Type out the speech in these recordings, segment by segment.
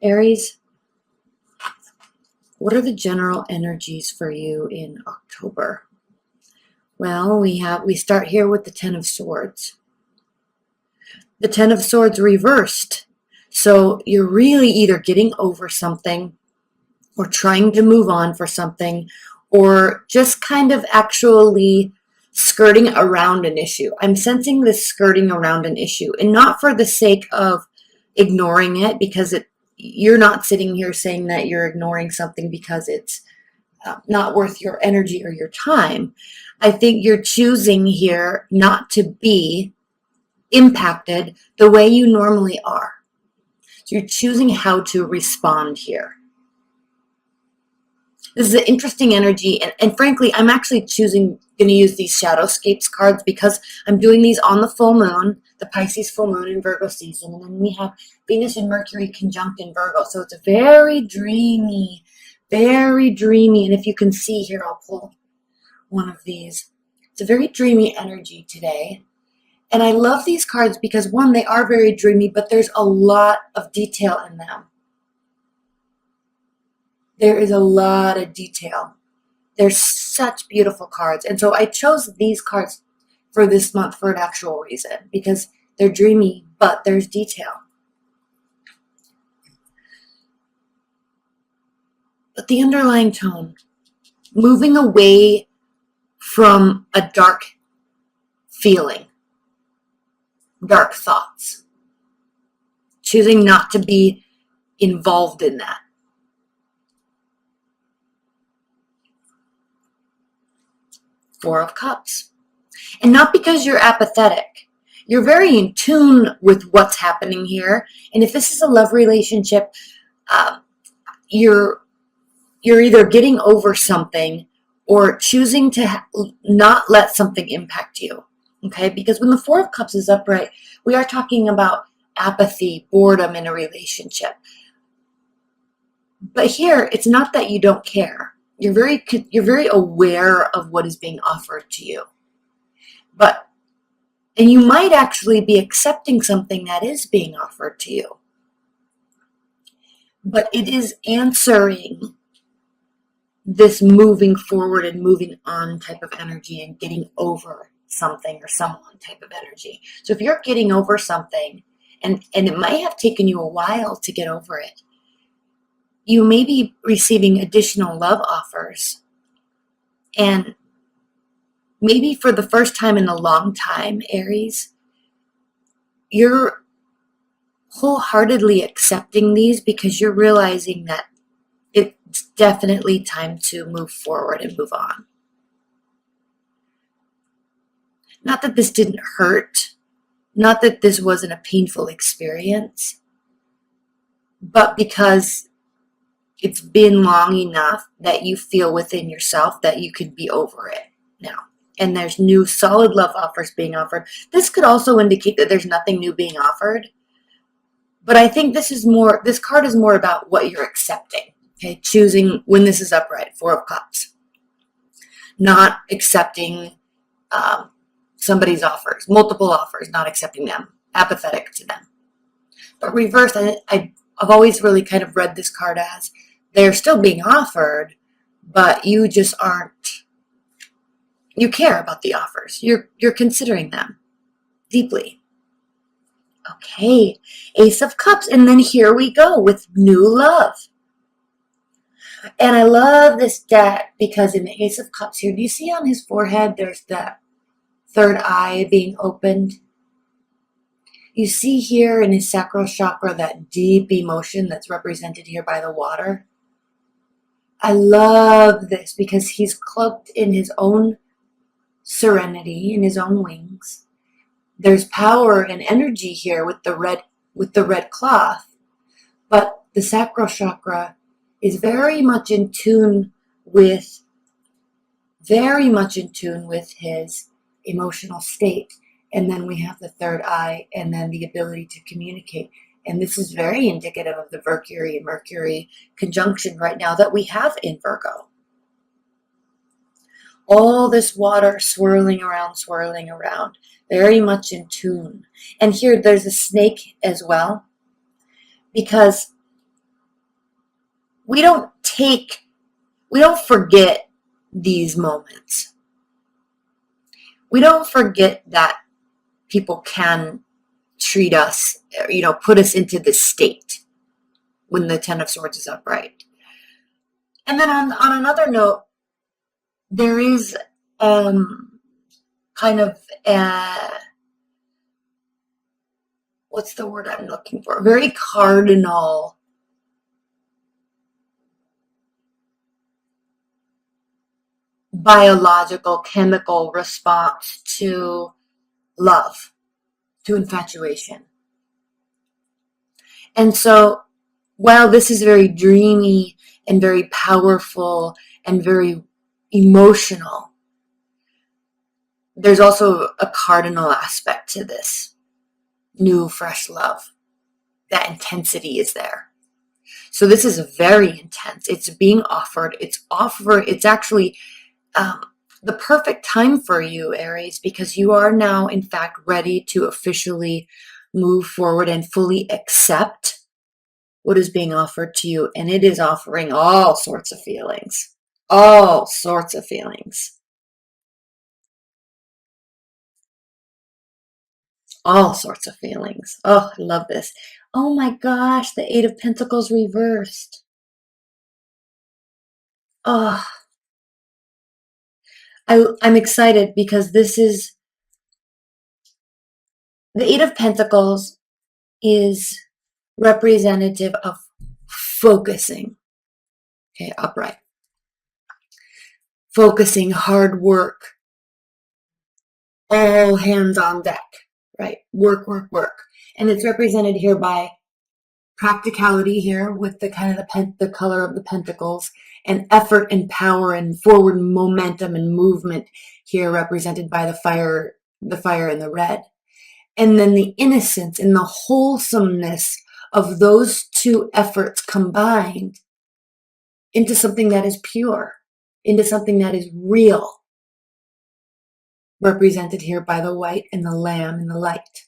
Aries, what are the general energies for you in October? Well, we start here with the Ten of Swords. The Ten of Swords reversed. So you're really either getting over something or trying to move on for something or just kind of actually skirting around an issue. I'm sensing this skirting around an issue, and not for the sake of ignoring it, because you're not sitting here saying that you're ignoring something because it's not worth your energy or your time. I think you're choosing here not to be impacted the way you normally are. So you're choosing how to respond here. This is an interesting energy, and frankly, I'm actually going to use these Shadowscapes cards because I'm doing these on the full moon, the Pisces full moon in Virgo season, and then we have Venus and Mercury conjunct in Virgo, so it's a very dreamy, and if you can see here, I'll pull one of these. It's a very dreamy energy today, and I love these cards because, one, they are very dreamy, but there's a lot of detail in them. There is a lot of detail. They're such beautiful cards. And so I chose these cards for this month for an actual reason, because they're dreamy, but there's detail. But the underlying tone, moving away from a dark feeling, dark thoughts, choosing not to be involved in that. Four of Cups. And not because you're apathetic. You're very in tune with what's happening here. And if this is a love relationship, you're either getting over something or choosing to not let something impact you. Okay? Because when the Four of Cups is upright, we are talking about apathy, boredom in a relationship. But here, it's not that you don't care. You're very aware of what is being offered to you. And you might actually be accepting something that is being offered to you. But it is answering this moving forward and moving on type of energy and getting over something or someone type of energy. So if you're getting over something, and it might have taken you a while to get over it, you may be receiving additional love offers. And maybe for the first time in a long time, Aries, you're wholeheartedly accepting these because you're realizing that it's definitely time to move forward and move on. Not that this didn't hurt, not that this wasn't a painful experience, but because it's been long enough that you feel within yourself that you could be over it now. And there's new solid love offers being offered. This could also indicate that there's nothing new being offered. But I think this card is more about what you're accepting. Okay, choosing when this is upright, Four of Cups. Not accepting somebody's offers, multiple offers, not accepting them, apathetic to them. But reverse, I've always really kind of read this card as they're still being offered, but you just aren't, you care about the offers. You're considering them deeply. Okay, Ace of Cups, and then here we go with new love. And I love this deck because in the Ace of Cups here, do you see on his forehead there's that third eye being opened? You see here in his sacral chakra that deep emotion that's represented here by the water. I love this because he's cloaked in his own serenity, in his own wings. There's power and energy here with the red cloth, but the sacral chakra is very much in tune with his emotional state. And then we have the third eye and then the ability to communicate. And this is very indicative of the Mercury and Mercury conjunction right now that we have in Virgo. All this water swirling around, very much in tune. And here there's a snake as well, because we don't forget these moments. We don't forget that people can treat us, put us into this state when the Ten of Swords is upright. And then on another note, there is kind of what's the word I'm looking for? Very cardinal biological, chemical response to love, to infatuation. And so, while this is very dreamy and very powerful and very emotional, there's also a cardinal aspect to this new, fresh love. That intensity is there. So this is very intense. It's being offered. It's actually the perfect time for you, Aries, because you are now, in fact, ready to officially move forward and fully accept what is being offered to you. And it is offering all sorts of feelings. All sorts of feelings. All sorts of feelings. Oh, I love this. Oh my gosh, the Eight of Pentacles reversed. Oh, I'm excited because this is the Eight of Pentacles is representative of focusing. Okay, upright. Focusing, hard work, all hands on deck, right? Work, work, work. And it's represented here by practicality here with the kind of the color of the pentacles, and effort and power and forward momentum and movement here represented by the fire and the red. And then the innocence and the wholesomeness of those two efforts combined into something that is pure, into something that is real, represented here by the white and the lamb and the light.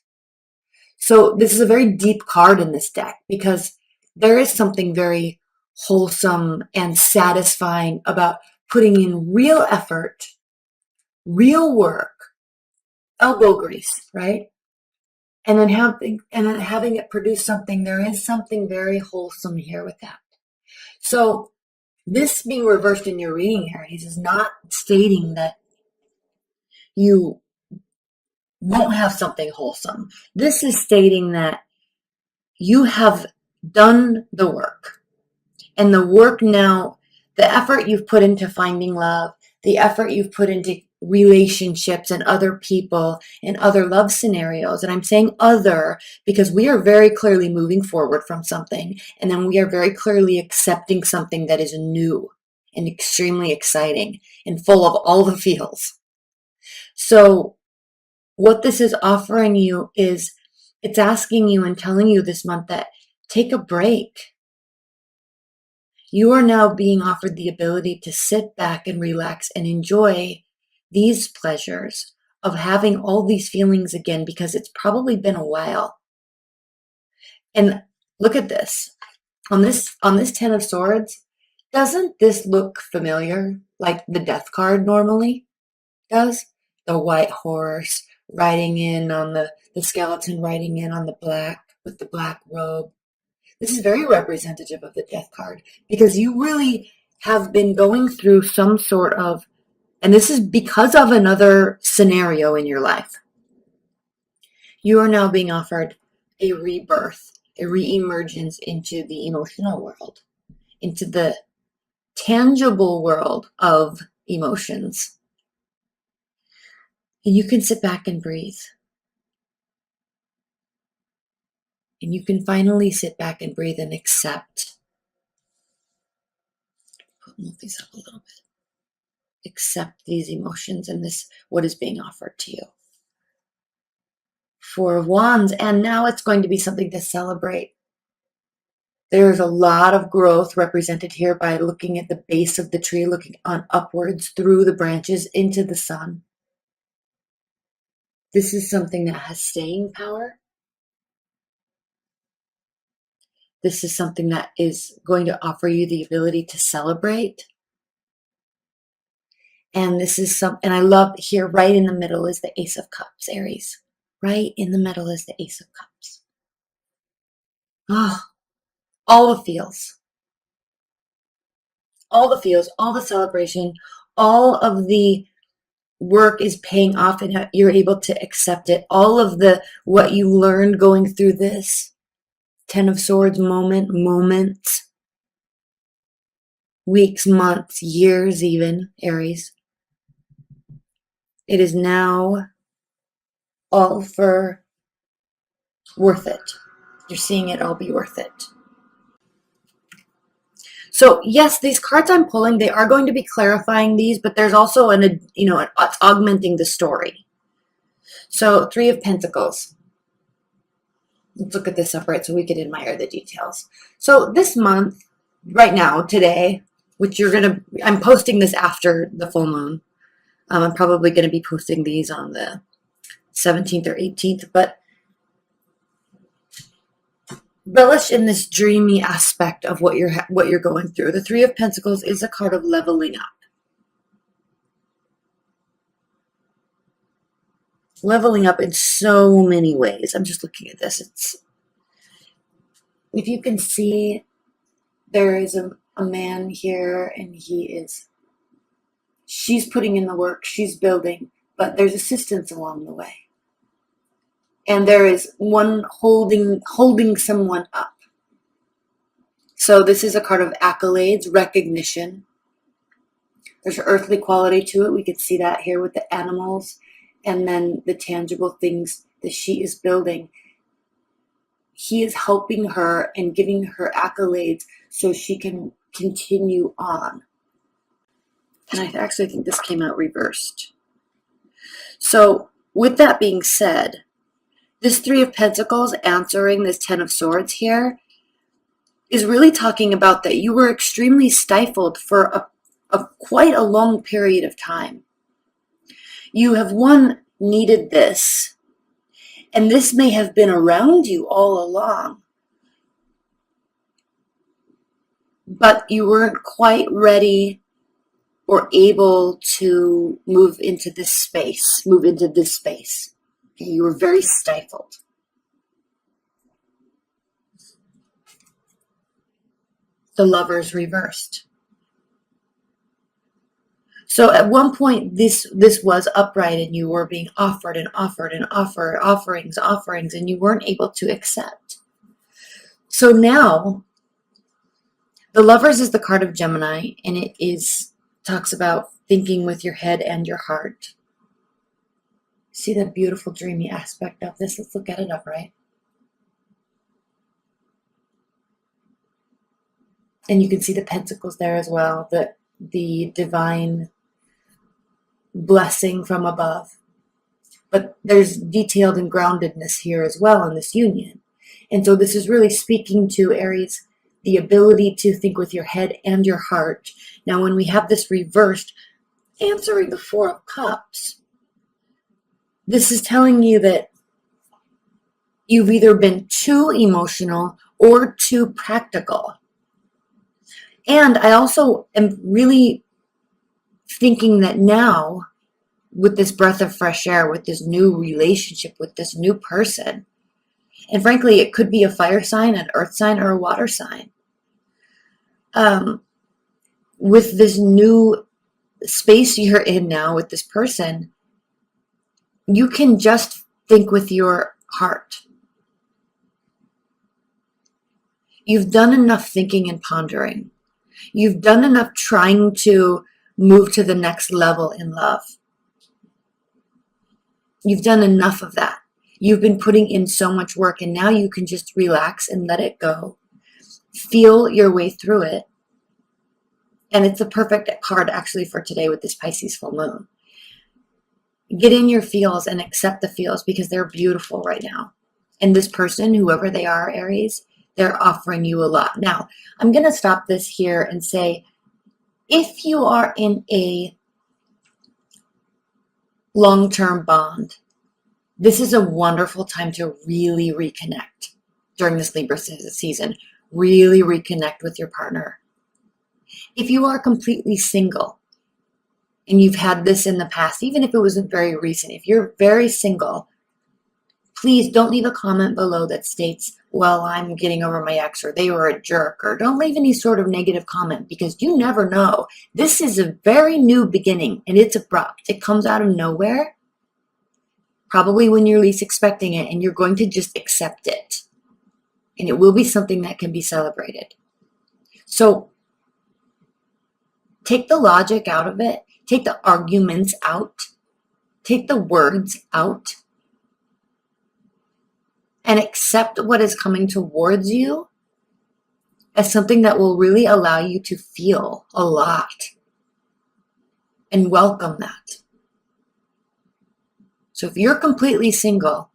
So this is a very deep card in this deck because there is something very wholesome and satisfying about putting in real effort, real work, elbow grease, right? And then having it produce something. There is something very wholesome here with that. So this being reversed in your reading, Aries, is not stating that you won't have something wholesome. This is stating that you have done the work. And the work now, the effort you've put into finding love, the effort you've put into relationships and other people and other love scenarios. And I'm saying other because we are very clearly moving forward from something. And then we are very clearly accepting something that is new and extremely exciting and full of all the feels. So what this is offering you is it's asking you and telling you this month that take a break. You are now being offered the ability to sit back and relax and enjoy these pleasures of having all these feelings again because it's probably been a while. And look at this. On this Ten of Swords, doesn't this look familiar like the Death card normally does? The white horse riding in on the skeleton riding in on the black with the black robe. This is very representative of the Death card because you really have been going through some sort of, and this is because of another scenario in your life. You are now being offered a rebirth, a reemergence into the emotional world, into the tangible world of emotions. And you can sit back and breathe. And you can finally sit back and breathe and accept. Move these up a little bit. Accept these emotions and this, what is being offered to you. Four of Wands, and now it's going to be something to celebrate. There's a lot of growth represented here by looking at the base of the tree, looking on upwards through the branches into the sun. This is something that has staying power. this is something that is going to offer you the ability to celebrate. And this is and I love here, right in the middle is the Ace of Cups, Aries. Right in the middle is the Ace of Cups. Oh, all the feels. All the feels, all the celebration, all of the work is paying off and you're able to accept it. All of what you learned going through this Ten of Swords moments, weeks, months, years even, Aries. It is now all for worth it. You're seeing it all be worth it. So yes, these cards I'm pulling, they are going to be clarifying these, but there's also it's augmenting the story. So 3 of Pentacles. Let's look at this upright so we can admire the details. So this month, right now, today, which I'm posting this after the full moon. I'm probably going to be posting these on the 17th or 18th, but relish in this dreamy aspect of what you're going through. The 3 of Pentacles is a card of leveling up. Leveling up in so many ways. I'm just looking at this. If you can see, there is a man here, and she's putting in the work, she's building, but there's assistance along the way. And there is one holding someone up. So this is a card of accolades, recognition. There's an earthly quality to it. We can see that here with the animals and then the tangible things that she is building. He is helping her and giving her accolades so she can continue on. And I actually think this came out reversed. So with that being said, this 3 of Pentacles answering this 10 of Swords here is really talking about that you were extremely stifled for quite a long period of time. You have needed this, and this may have been around you all along, but you weren't quite ready or able to move into this space. Okay, you were very stifled. The Lovers reversed. So at one point, this was upright, and you were being offered offerings, and you weren't able to accept. So now, the Lovers is the card of Gemini, and it talks about thinking with your head and your heart. See the beautiful dreamy aspect of this? Let's look at it upright. And you can see the pentacles there as well, the divine blessing from above. But there's detailed and groundedness here as well in this union. And so this is really speaking to, Aries, the ability to think with your head and your heart. Now, when we have this reversed, answering the 4 of Cups, this is telling you that you've either been too emotional or too practical. And I also am really thinking that now, with this breath of fresh air, with this new relationship, with this new person, and frankly, it could be a fire sign, an earth sign, or a water sign. With this new space you're in now with this person, you can just think with your heart. You've done enough thinking and pondering. You've done enough trying to move to the next level in love. You've done enough of that. You've been putting in so much work, and now you can just relax and let it go. Feel your way through it. And it's the perfect card actually for today with this Pisces full moon. Get in your feels and accept the feels, because they're beautiful right now. And this person, whoever they are, Aries, they're offering you a lot. Now, I'm going to stop this here and say, if you are in a long-term bond, this is a wonderful time to really reconnect during this Libra season. Really reconnect with your partner. If you are completely single and you've had this in the past, even if it wasn't very recent, if you're very single, please don't leave a comment below that states, well, I'm getting over my ex, or they were a jerk, or don't leave any sort of negative comment, because you never know. This is a very new beginning and it's abrupt. It comes out of nowhere, probably when you're least expecting it, and you're going to just accept it. And it will be something that can be celebrated. So take the logic out of it, take the arguments out, take the words out, and accept what is coming towards you as something that will really allow you to feel a lot, and welcome that. So if you're completely single,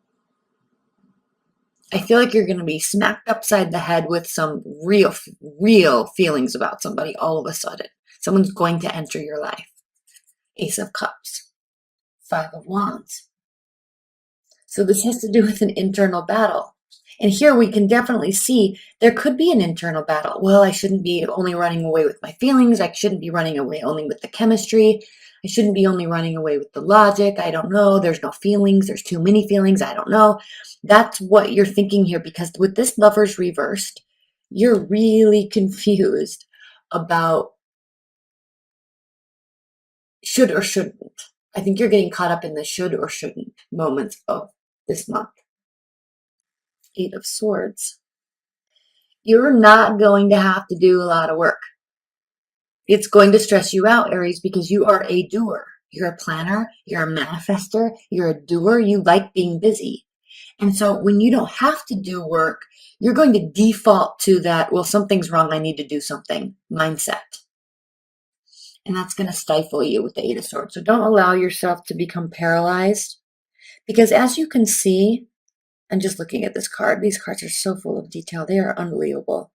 I feel like you're going to be smacked upside the head with some real feelings about somebody all of a sudden. Someone's going to enter your life. Ace of Cups, Five of Wands. So this has to do with an internal battle. And here we can definitely see there could be an internal battle. Well, I shouldn't be only running away with my feelings. I shouldn't be running away only with the chemistry. I shouldn't be only running away with the logic. I don't know. There's no feelings. There's too many feelings. I don't know. That's what you're thinking here, because with this Lovers reversed, you're really confused about should or shouldn't. I think you're getting caught up in the should or shouldn't moments of this month. Eight of Swords. You're not going to have to do a lot of work. It's going to stress you out, Aries, because you are a doer. You're a planner. You're a manifester. You're a doer. You like being busy. And so when you don't have to do work, you're going to default to that, well, something's wrong, I need to do something mindset. And that's going to stifle you with the Eight of Swords. So don't allow yourself to become paralyzed, because as you can see, I'm just looking at this card. These cards are so full of detail. They are unbelievable.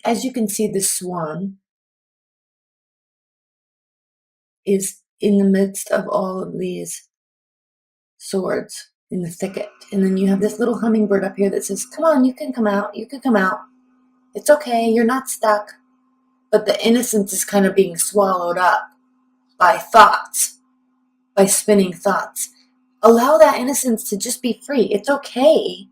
As you can see, the swan is in the midst of all of these swords in the thicket. And then you have this little hummingbird up here that says, come on, you can come out. You can come out. It's okay. You're not stuck. But the innocence is kind of being swallowed up by thoughts, by spinning thoughts. Allow that innocence to just be free. It's okay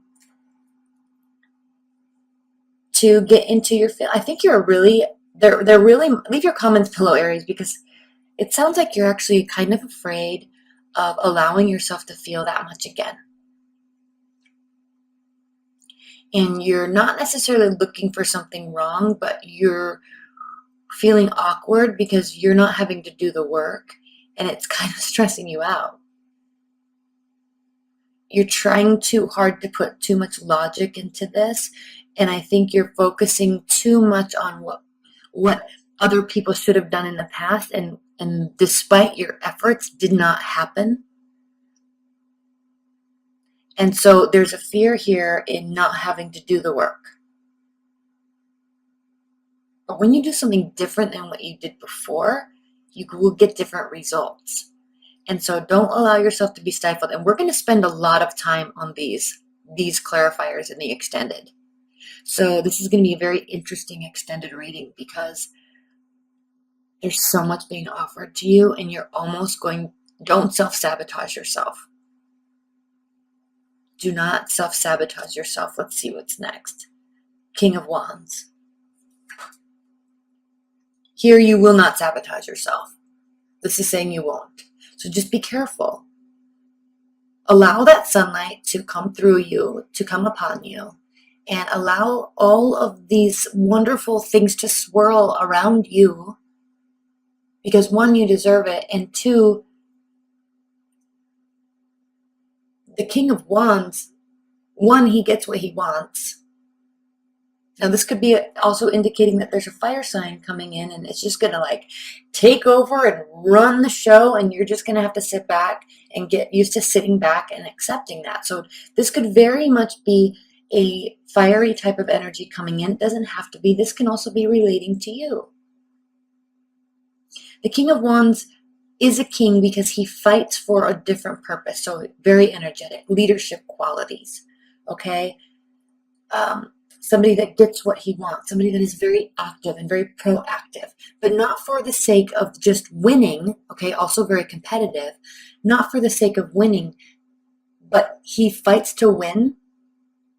to get into your feel. I think you're really, they're really, leave your comments below, Aries, because it sounds like you're actually kind of afraid of allowing yourself to feel that much again. And you're not necessarily looking for something wrong, but you're feeling awkward because you're not having to do the work, and it's kind of stressing you out. You're trying too hard to put too much logic into this, and I think you're focusing too much on what other people should have done in the past, and despite your efforts did not happen. And so there's a fear here in not having to do the work. But when you do something different than what you did before, you will get different results. And so don't allow yourself to be stifled. And we're going to spend a lot of time on these clarifiers in the extended. So this is going to be a very interesting extended reading, because there's so much being offered to you, and you're almost going, don't self-sabotage yourself. Do not self-sabotage yourself. Let's see what's next. King of Wands. Here you will not sabotage yourself. This is saying you won't. So just be careful. Allow that sunlight to come through you, to come upon you, and allow all of these wonderful things to swirl around you, because one, you deserve it, and two, the King of Wands, one, he gets what he wants. Now this could be also indicating that there's a fire sign coming in, and it's just going to like take over and run the show, and you're just going to have to sit back and get used to sitting back and accepting that. So this could very much be a fiery type of energy coming in. It doesn't have to be. This can also be relating to you. The King of Wands is a king because he fights for a different purpose. So very energetic, leadership qualities. Okay? somebody that gets what he wants, somebody that is very active and very proactive, but not for the sake of just winning, okay, also very competitive, not for the sake of winning, but he fights to win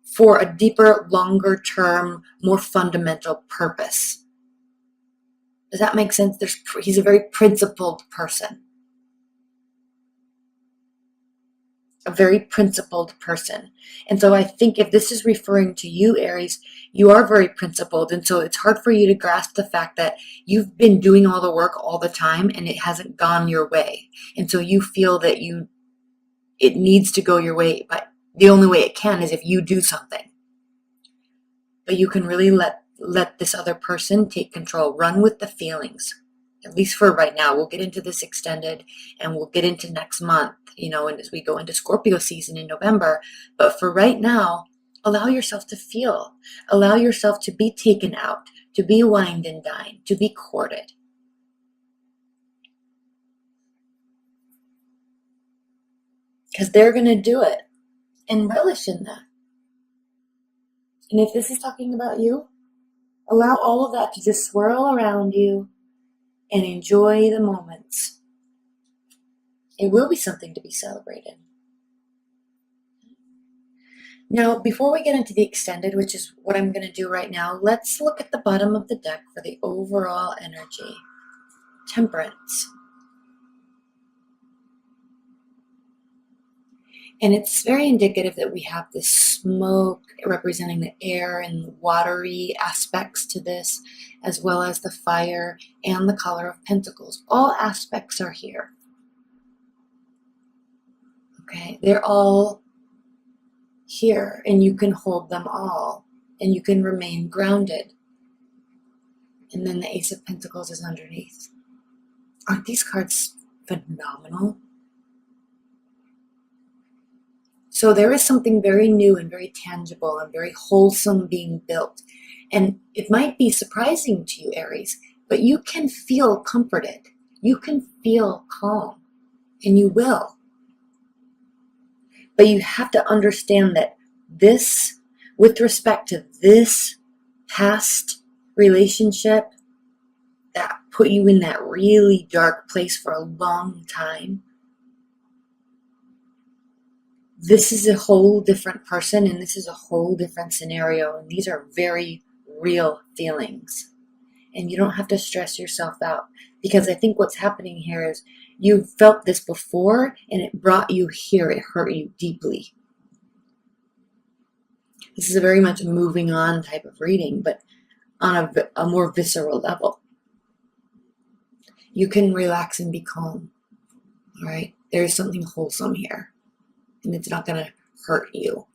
for a deeper, longer term, more fundamental purpose. Does that make sense? He's a very principled person. A very principled person. And so I think if this is referring to you, Aries, you are very principled. And so it's hard for you to grasp the fact that you've been doing all the work all the time and it hasn't gone your way. And so you feel that it needs to go your way, but the only way it can is if you do something. But you can really let this other person take control, run with the feelings. At least for right now. We'll get into this extended and we'll get into next month, and as we go into Scorpio season in November. But for right now, allow yourself to feel. Allow yourself to be taken out, to be wined and dined, to be courted. Because they're going to do it and relish in that. And if this is talking about you, allow all of that to just swirl around you and enjoy the moments. It will be something to be celebrated. Now, before we get into the extended, which is what I'm going to do right now, let's look at the bottom of the deck for the overall energy. Temperance. And it's very indicative that we have this smoke representing the air and watery aspects to this, as well as the fire and the color of pentacles. All aspects are here. Okay, they're all here, and you can hold them all, and you can remain grounded. And then the Ace of Pentacles is underneath. Aren't these cards phenomenal? So there is something very new and very tangible and very wholesome being built. And it might be surprising to you, Aries, but you can feel comforted. You can feel calm, and you will. But you have to understand that this, with respect to this past relationship that put you in that really dark place for a long time, this is a whole different person and this is a whole different scenario, and these are very real feelings. And you don't have to stress yourself out, because I think what's happening here is you've felt this before and it brought you here. It hurt you deeply. This is a very much moving on type of reading, but on a more visceral level. You can relax and be calm. All right? There's something wholesome here, and it's not going to hurt you.